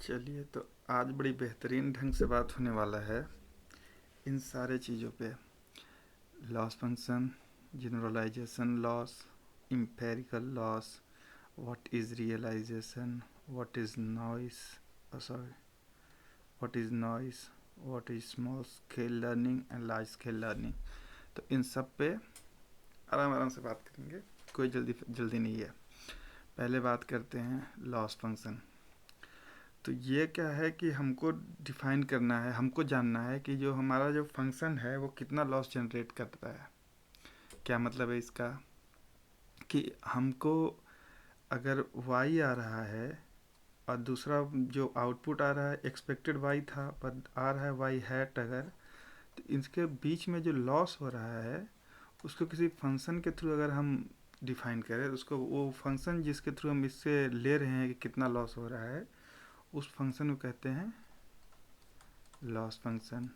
चलिए, तो आज बड़ी बेहतरीन ढंग से बात होने वाला है इन सारे चीज़ों पे। Loss function, generalisation loss, empirical loss, what is realisation, what is noise, sorry what is noise, what is small scale learning and large scale learning. तो इन सब पे आराम आराम से बात करेंगे, कोई जल्दी नहीं है। पहले बात करते हैं लॉस फंक्शन। तो ये क्या है कि हमको डिफाइन करना है, हमको जानना है कि जो हमारा जो फंक्शन है वो कितना लॉस जनरेट करता है। क्या मतलब है इसका कि हमको अगर y आ रहा है और दूसरा जो आउटपुट आ रहा है एक्सपेक्टेड y था पर आ रहा है y हैट, अगर तो इसके बीच में जो लॉस हो रहा है उसको किसी फंक्शन के थ्रू अगर हम डिफाइन करें, उसको वो फंक्शन जिसके थ्रू हम इससे ले रहे हैं कि कितना लॉस हो रहा है, उस फंक्शन को कहते हैं लॉस फंक्शन।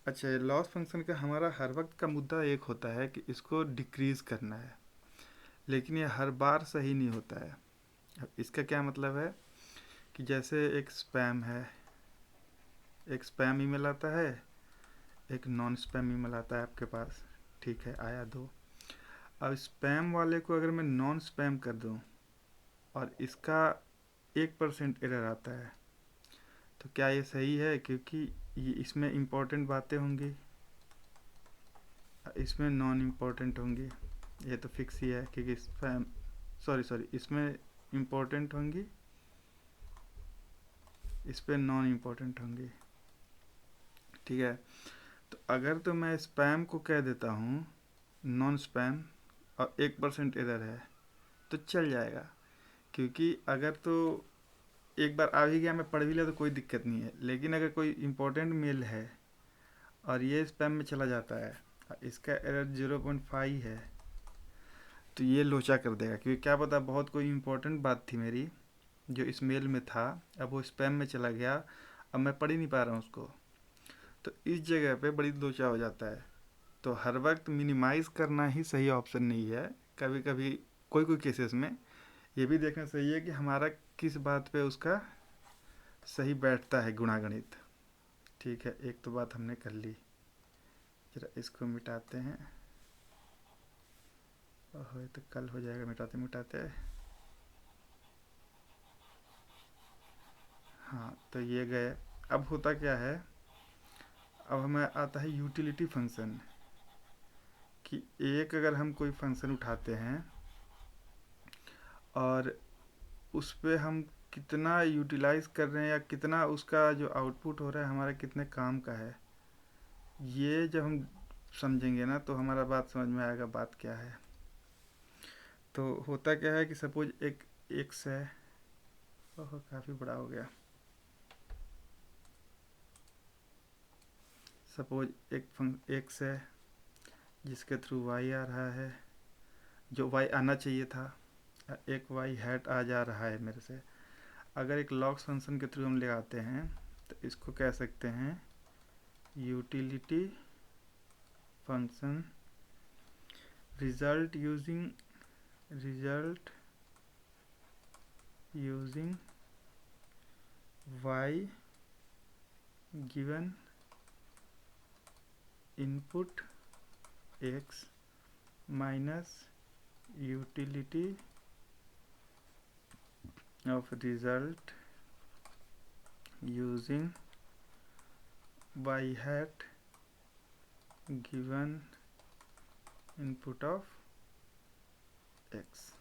अच्छा, ये लॉस फंक्शन का हमारा हर वक्त का मुद्दा एक होता है कि इसको डिक्रीज़ करना है, लेकिन ये हर बार सही नहीं होता है। अब इसका क्या मतलब है कि जैसे एक स्पैम है, एक स्पैम ईमेल आता है, एक नॉन स्पैम ईमेल आता है आपके पास, ठीक है, आया दो। अब स्पैम वाले को अगर मैं नॉन स्पैम कर दूं और इसका 1% एरर आता है, तो क्या ये सही है? क्योंकि ये इसमें इम्पोर्टेंट बातें होंगी, इसमें नॉन इम्पोर्टेंट होंगी, ये तो फिक्स ही है। क्योंकि स्पैम सॉरी इसमें इम्पोर्टेंट होंगी, इस पर नॉन इम्पोर्टेंट होंगी, ठीक है। तो अगर तो मैं स्पैम को कह देता हूँ नॉन स्पैम और 1% एरर है तो चल जाएगा, क्योंकि अगर तो एक बार आ भी गया, मैं पढ़ भी लिया तो कोई दिक्कत नहीं है। लेकिन अगर कोई इम्पोर्टेंट मेल है और ये स्पैम में चला जाता है और इसका एरर 0.5 है, तो ये लोचा कर देगा। क्योंकि क्या पता बहुत कोई इम्पोर्टेंट बात थी मेरी जो इस मेल में था, अब वो स्पैम में चला गया, अब मैं पढ़ ही नहीं पा रहा हूँ उसको, तो इस जगह पे बड़ी लोचा हो जाता है। तो हर वक्त मिनिमाइज़ करना ही सही ऑप्शन नहीं है। कभी कभी कोई कोई केसेस में ये भी देखना सही है कि हमारा किस बात पे उसका सही बैठता है गुणागणित, ठीक है। एक तो बात हमने कर ली, जरा इसको मिटाते हैं। ओहो, ये तो कल हो जाएगा मिटाते मिटाते। हाँ, तो ये गए। अब होता क्या है, अब हमें आता है यूटिलिटी फंक्शन, कि एक अगर हम कोई फंक्शन उठाते हैं और उस पे हम कितना यूटिलाइज कर रहे हैं या कितना उसका जो आउटपुट हो रहा है हमारे कितने काम का है, ये जब हम समझेंगे ना तो हमारा बात समझ में आएगा बात क्या है। तो होता क्या है कि सपोज एक एक्स है, ओह काफ़ी बड़ा हो गया। सपोज एक एक्स है जिसके थ्रू वाई आ रहा है, जो वाई आना चाहिए था, एक वाई हैट आ जा रहा है मेरे से। अगर एक लॉग्स फंक्शन के थ्रू हम ले आते हैं तो इसको कह सकते हैं utility function result using y given input x minus utility of result using y hat given input of x.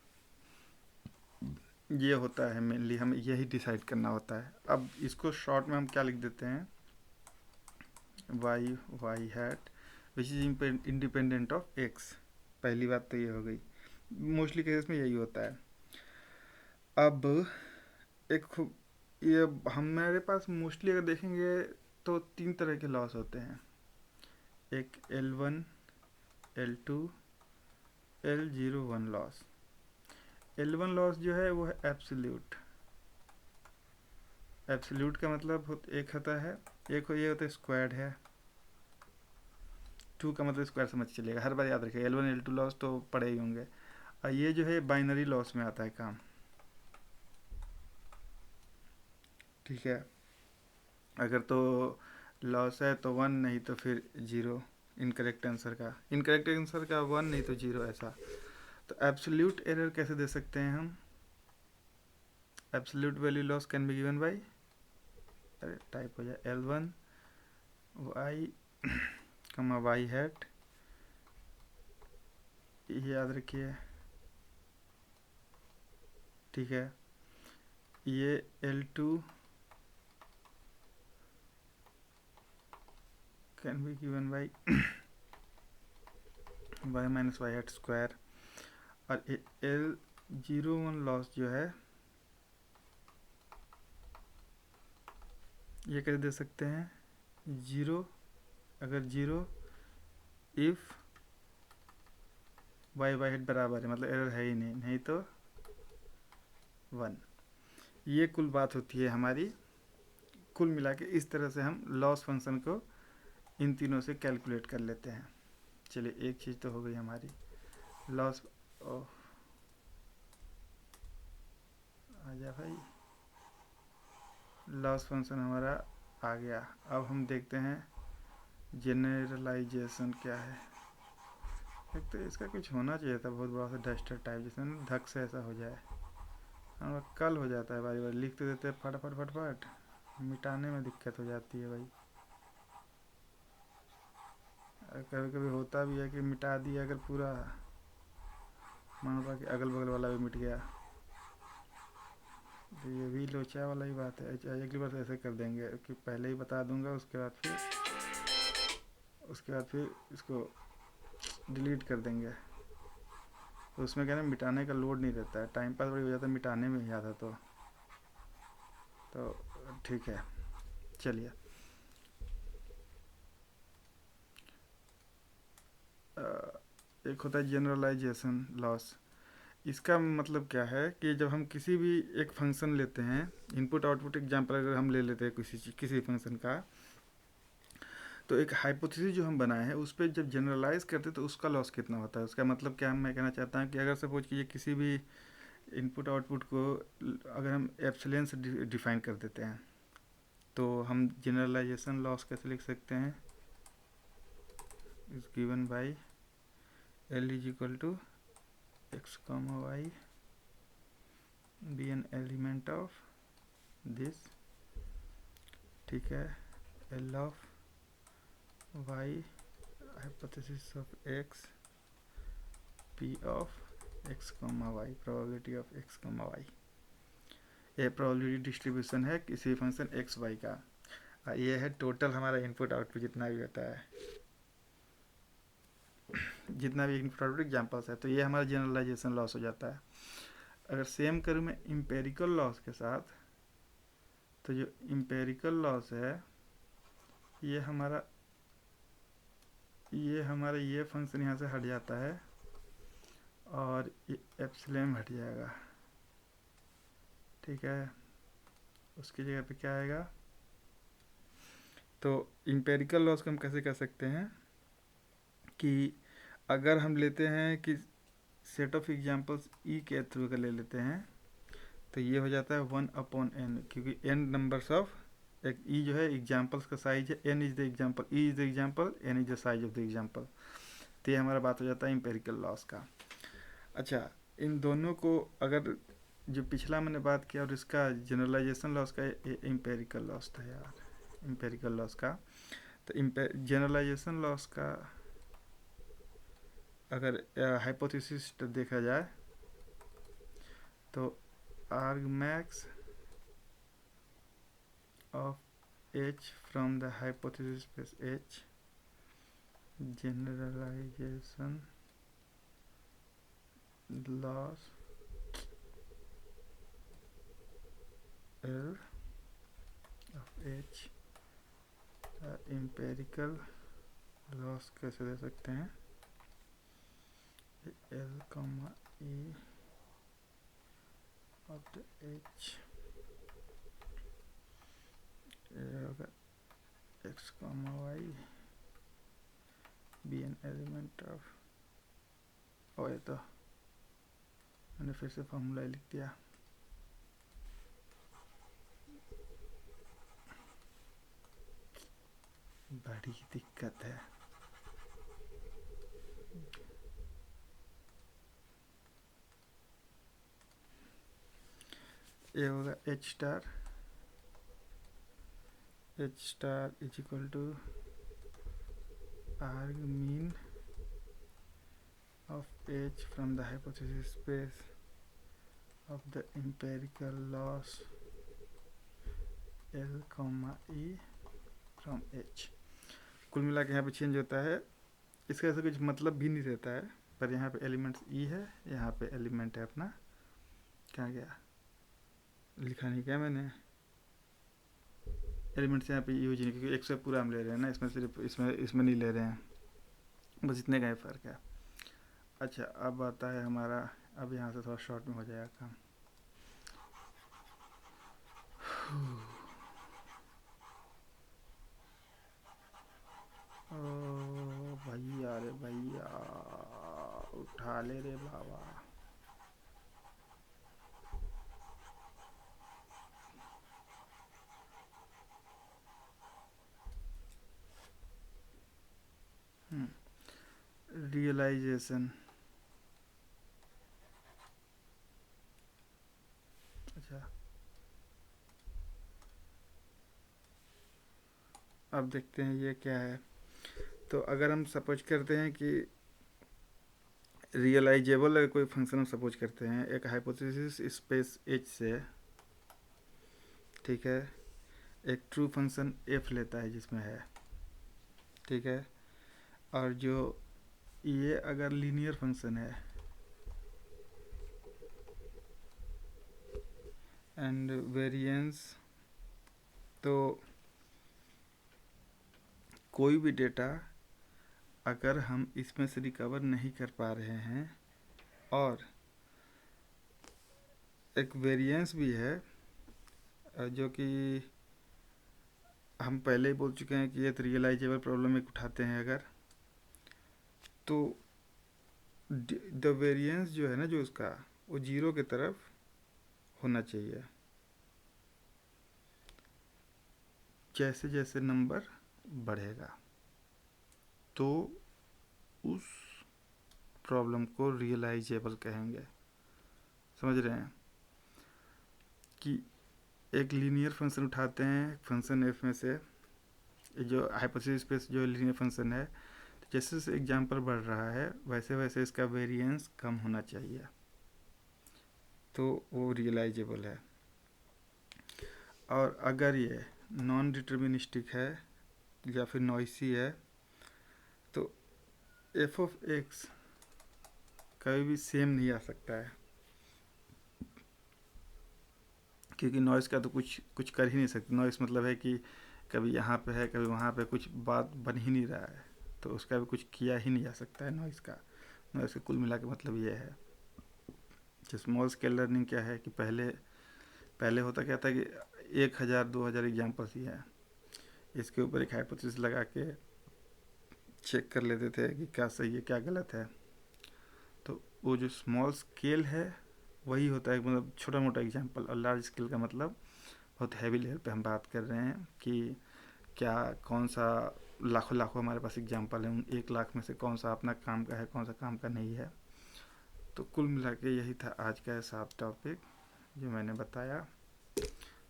ये होता है मेनली, हमें यही डिसाइड करना होता है। अब इसको शॉर्ट में हम क्या लिख देते हैं, y hat which is independent of x. पहली बात तो ये हो गई, मोस्टली केसेस में यही होता है। अब एक ये हमारे पास मोस्टली अगर देखेंगे तो 3 तरह के लॉस होते हैं, एक L1, L2, L01 loss. L1 loss जो है वो है एब्सोल्यूट। एब्सोल्यूट का मतलब एक होता है, एक ये होता है स्क्वायर्ड है, 2 का मतलब स्क्वायर समझ चलेगा, हर बार याद रखिए। L1 L2 लॉस तो पड़े ही होंगे। और ये जो है बाइनरी लॉस में आता है काम। ठीक है। अगर तो लॉस है तो 1, नहीं तो फिर 0। इनकरेक्ट आंसर का 1 नहीं तो 0 ऐसा। तो एब्सोल्यूट एरर कैसे दे सकते हैं हम? Absolute value loss can be given by, अरे टाइप हो जाए, L1 y कमा y हैट, ये याद रखिए, ठीक है। ये L2 can be given by y minus y hat square. और L01 लॉस जो है ये कैसे दे सकते हैं? 0, अगर 0 इफ़ वाई वाई हेड बराबर है, मतलब एरर है ही नहीं, नहीं तो 1। ये कुल बात होती है हमारी। कुल मिला के इस तरह से हम लॉस फंक्शन को इन तीनों से कैलकुलेट कर लेते हैं। चलिए एक चीज़ तो हो गई हमारी लॉस। ओह, आजा भाई, लॉस फंक्शन हमारा आ गया। अब हम देखते हैं जनरलाइजेशन क्या है। एक तो इसका कुछ होना चाहिए था बहुत बड़ा सा डस्टर टाइप, जिसमें धक से ऐसा हो जाए। हमारा कल हो जाता है, बारी बारी लिख तो देते हैं फटाफट फटाफट, मिटाने में दिक्कत हो जाती है भाई। कभी कभी होता भी है कि मिटा दिया अगर पूरा, मान लो कि अगल बगल वाला भी मिट गया, तो ये भी लोचा वाला ही बात है। अगली बार ऐसे कर देंगे कि पहले ही बता दूंगा, उसके बाद फिर इसको डिलीट कर देंगे। तो उसमें क्या ना, मिटाने का लोड नहीं रहता है, टाइम पास बड़ी हो जाता है मिटाने में ही आता। तो ठीक है, चलिए। एक होता है जनरलाइजेशन लॉस। इसका मतलब क्या है कि जब हम किसी भी एक फंक्शन लेते हैं, इनपुट आउटपुट एग्जाम्पल अगर हम ले लेते हैं किसी फंक्शन का, तो एक हाइपोथेसिस जो हम बनाए हैं उस पर जब जनरलाइज करते हैं तो उसका लॉस कितना होता है। उसका मतलब क्या मैं कहना चाहता हूँ कि अगर सपोज कीजिए किसी भी इनपुट आउटपुट को अगर हम एप्सिलॉन से डिफाइन कर देते हैं, तो हम जनरलाइजेशन लॉस कैसे लिख सकते हैं? Is given by L is equal to x comma y be an element of this, ठीक है, L ऑफ y hypothesis of x p of x comma y probability of x comma y। ये probability distribution है किसी function x Y का। ये है total हमारा इनपुट आउटपुट जितना भी होता है, जितना भी इनपुट आउटपुट एग्जाम्पल्स है। तो ये हमारा जनरलाइजेशन लॉस हो जाता है। अगर सेम करूँ मैं इम्पेरिकल लॉस के साथ, तो जो इम्पेरिकल लॉस है ये हमारा ये फंक्शन यहाँ से हट जाता है और ये एप्सिलॉन हट जाएगा, ठीक है। उसकी जगह पे क्या आएगा? तो इम्पेरिकल लॉस को हम कैसे कर सकते हैं कि अगर हम लेते हैं कि सेट ऑफ एग्जांपल्स ई के थ्रू का ले लेते हैं, तो ये हो जाता है 1/n, क्योंकि n नंबर्स ऑफ एक ई जो है एग्जांपल्स का साइज है, n is the example, E is the example, n is the size of the example. तो ये हमारा बात हो जाता है इम्पेरिकल लॉस का। अच्छा, इन दोनों को अगर जो पिछला मैंने बात किया और इसका जनरलाइजेशन लॉस का, इम्पेरिकल लॉस था यार, इम्पेरिकल लॉस का। तो जनरलाइजेशन लॉस का अगर हाइपोथेसिस देखा जाए तो argmax of h from the hypothesis space h, generalization loss L of h, empirical loss कैसे दे सकते हैं? L comma e of the h होगा x comma y be an element of, ओ ये तो मैंने फिर से फॉर्मूला लिख दिया। बड़ी दिक्कत है। ये होगा h star is equal to arg mean of h from the hypothesis space of the empirical loss L, E from H। कुल मिला के यहाँ पे चेंज होता है, इसका ऐसा कुछ मतलब भी नहीं रहता है, पर यहाँ पे एलिमेंट्स ई है, यहाँ पे एलिमेंट है अपना, क्या गया लिखा नहीं क्या मैंने, एलिमेंट्स यहाँ पे यूज नहीं, क्योंकि एक से पूरा हम ले रहे हैं ना, इसमें सिर्फ इसमें नहीं ले रहे हैं, बस इतने का ही फ़र्क है। अच्छा अब आता है हमारा, अब यहाँ से थोड़ा शॉर्ट में हो जाएगा काम। ओ भैया रे भैया, उठा ले रे बाबा। रियलाइजेशन, अच्छा अब देखते हैं ये क्या है। तो अगर हम सपोज करते हैं कि रियलाइजेबल अगर कोई फंक्शन हम सपोज करते हैं एक हाइपोथेसिस स्पेस एच से, ठीक है, एक ट्रू फंक्शन एफ लेता है जिसमें है, ठीक है, और जो ये अगर लीनियर फंक्शन है एंड वेरिएंस, तो कोई भी डेटा अगर हम इसमें से रिकवर नहीं कर पा रहे हैं और एक वेरिएंस भी है जो कि हम पहले ही बोल चुके हैं कि ये रियलाइजेबल प्रॉब्लम एक उठाते हैं अगर, तो द वेरिएंस जो है ना जो उसका, वो जीरो की तरफ होना चाहिए। जैसे जैसे नंबर बढ़ेगा तो उस प्रॉब्लम को रियलाइजेबल कहेंगे। समझ रहे हैं कि एक लीनियर फंक्शन उठाते हैं फंक्शन एफ में से, जो हाइपोथेसिस स्पेस जो लीनियर फंक्शन है, तो जैसे जैसे एग्जाम्पल बढ़ रहा है वैसे वैसे इसका वेरिएंस कम होना चाहिए, तो वो रियलाइजेबल है। और अगर ये नॉन डिटर्मिनिस्टिक है या फिर नॉइसी है, तो एफ ऑफ एक्स कभी भी सेम नहीं आ सकता है, क्योंकि नॉइस का तो कुछ कर ही नहीं सकते। नॉइस मतलब है कि कभी यहाँ पे है कभी वहाँ पे, कुछ बात बन ही नहीं रहा है, तो उसका भी कुछ किया ही नहीं जा सकता है नॉइस का। नॉइस का कुल मिला के मतलब ये है कि स्मॉल स्केल लर्निंग क्या है कि पहले पहले होता क्या था कि 1000-2000 एग्जाम्पल्स ही हैं, इसके ऊपर एक हाइपोथेसिस लगा के चेक कर लेते थे कि क्या सही है क्या गलत है। तो वो जो स्मॉल स्केल है वही होता है, मतलब छोटा मोटा एग्जाम्पल, और लार्ज स्केल का मतलब बहुत हैवी लेवल पे हम बात कर रहे हैं कि क्या कौन सा लाखों लाखों हमारे पास एग्जाम्पल है, उन 1 लाख में से कौन सा अपना काम का है कौन सा काम का नहीं है। तो कुल मिला के यही था आज का ऐसा टॉपिक जो मैंने बताया।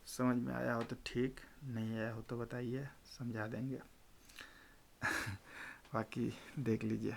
समझ में आया हो तो ठीक, नहीं आया हो तो बताइए, समझा देंगे। बाकी देख लीजिए।